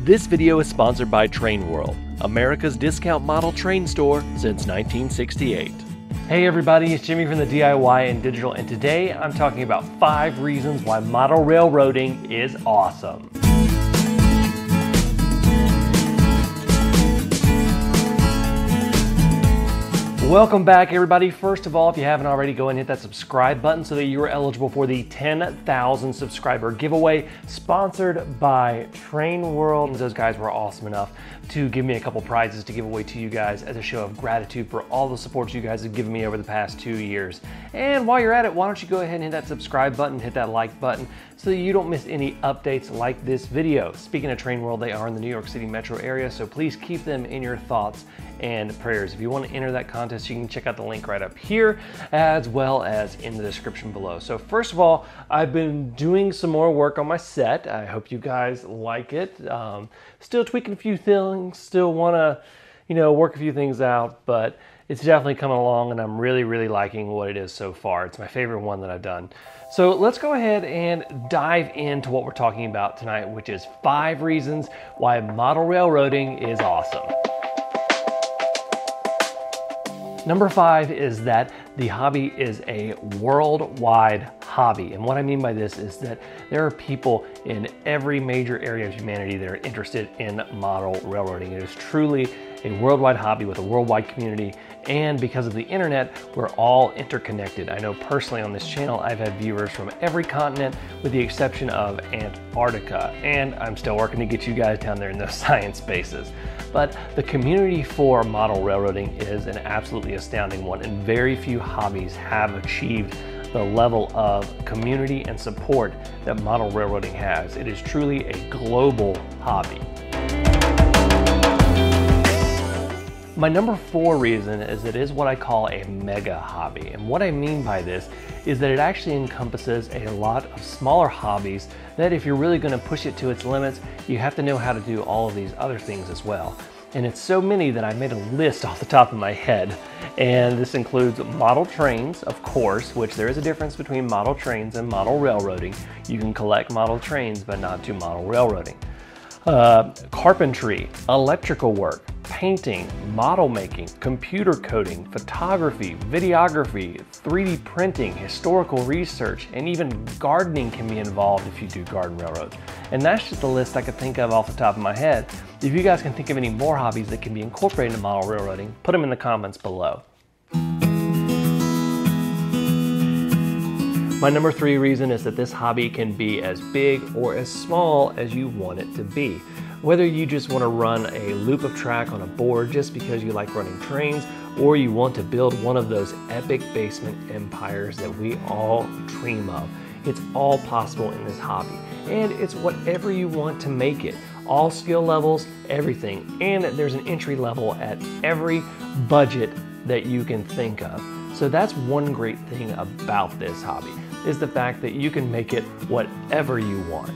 This video is sponsored by Train World, America's discount model train store since 1968. Hey everybody, it's Jimmy from the DIY and Digital, and today I'm talking about 5 reasons why model railroading is awesome. Welcome back everybody. First of all, if you haven't already, go ahead and hit that subscribe button so that you are eligible for the 10,000 subscriber giveaway sponsored by Train World. Those guys were awesome enough to give me a couple prizes to give away to you guys as a show of gratitude for all the support you guys have given me over the past 2 years. And while you're at it, why don't you go ahead and hit that subscribe button, hit that like button so that you don't miss any updates like this video. Speaking of Train World, they are in the New York City metro area, so please keep them in your thoughts and prayers. If you want to enter that contest, you can check out the link right up here as well as in the description below. So first of all, I've been doing some more work on my set. I hope you guys like it. Still tweaking a few things, still want to, work a few things out, but it's definitely coming along and I'm really liking what it is so far. It's my favorite one that I've done. So let's go ahead and dive into what we're talking about tonight, which is 5 reasons why model railroading is awesome. Number 5 is that the hobby is a worldwide hobby. And what I mean by this is that there are people in every major area of humanity that are interested in model railroading. It is truly a worldwide hobby with a worldwide community. And because of the internet, we're all interconnected. I know personally on this channel, I've had viewers from every continent with the exception of Antarctica. And I'm still working to get you guys down there in those science spaces. But the community for model railroading is an absolutely astounding one, and very few hobbies have achieved the level of community and support that model railroading has. It is truly a global hobby. My number 4 reason is it is what I call a mega hobby. And what I mean by this is that it actually encompasses a lot of smaller hobbies that if you're really going to push it to its limits, you have to know how to do all of these other things as well. And it's so many that I made a list off the top of my head. And this includes model trains, of course, which there is a difference between model trains and model railroading. You can collect model trains, but not do model railroading. Carpentry, electrical work, painting, model making, computer coding, photography, videography, 3D printing, historical research, and even gardening can be involved if you do garden railroads. And that's just the list I could think of off the top of my head. If you guys can think of any more hobbies that can be incorporated into model railroading, put them in the comments below. My number 3 reason is that this hobby can be as big or as small as you want it to be. Whether you just want to run a loop of track on a board just because you like running trains, or you want to build one of those epic basement empires that we all dream of. It's all possible in this hobby, and it's whatever you want to make it. All skill levels, everything, and there's an entry level at every budget that you can think of. So that's one great thing about this hobby, is the fact that you can make it whatever you want.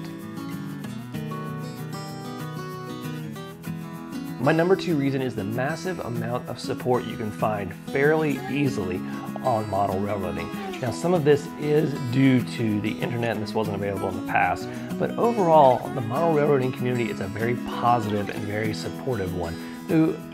My number 2 reason is the massive amount of support you can find fairly easily on model railroading. Now, some of this is due to the internet and this wasn't available in the past, but overall, the model railroading community is a very positive and very supportive one.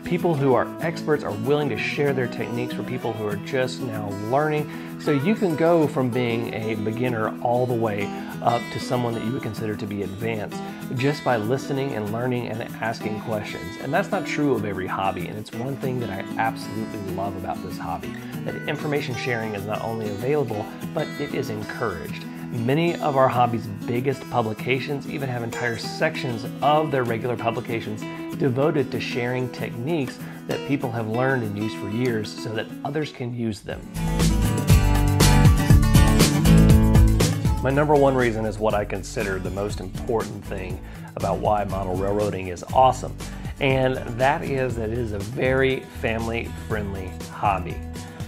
People who are experts are willing to share their techniques for people who are just now learning. So you can go from being a beginner all the way up to someone that you would consider to be advanced just by listening and learning and asking questions. And that's not true of every hobby, and it's one thing that I absolutely love about this hobby, that information sharing is not only available, but it is encouraged. Many of our hobby's biggest publications even have entire sections of their regular publications devoted to sharing techniques that people have learned and used for years so that others can use them. My number 1 reason is what I consider the most important thing about why model railroading is awesome, and that is that it is a very family-friendly hobby.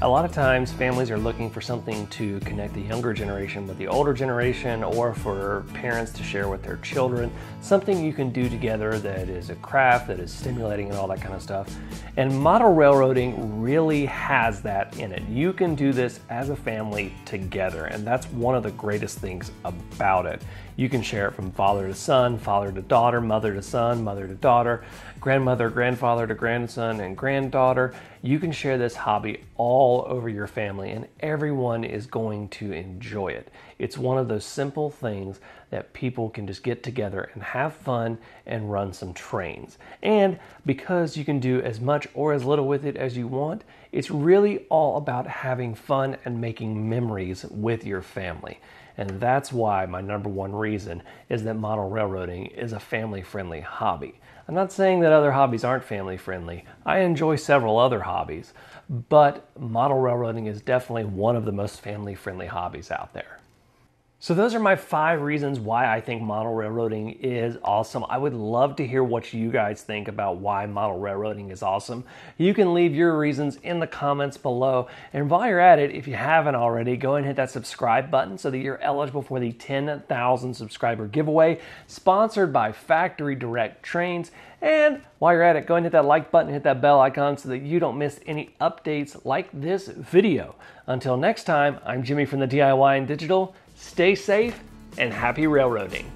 A lot of times families are looking for something to connect the younger generation with the older generation, or for parents to share with their children, something you can do together that is a craft, that is stimulating and all that kind of stuff. And model railroading really has that in it. You can do this as a family together, and that's one of the greatest things about it. You can share it from father to son, father to daughter, mother to son, mother to daughter, grandmother, grandfather to grandson and granddaughter. You can share this hobby all over your family and everyone is going to enjoy it. It's one of those simple things that people can just get together and have fun and run some trains. And because you can do as much or as little with it as you want, it's really all about having fun and making memories with your family. And that's why my number one reason is that model railroading is a family-friendly hobby. I'm not saying that other hobbies aren't family-friendly. I enjoy several other hobbies, but model railroading is definitely one of the most family-friendly hobbies out there. So those are my 5 reasons why I think model railroading is awesome. I would love to hear what you guys think about why model railroading is awesome. You can leave your reasons in the comments below. And while you're at it, if you haven't already, go ahead and hit that subscribe button so that you're eligible for the 10,000 subscriber giveaway sponsored by Factory Direct Trains. And while you're at it, go ahead and hit that like button, hit that bell icon so that you don't miss any updates like this video. Until next time, I'm Jimmy from the DIY and Digital. Stay safe and happy railroading.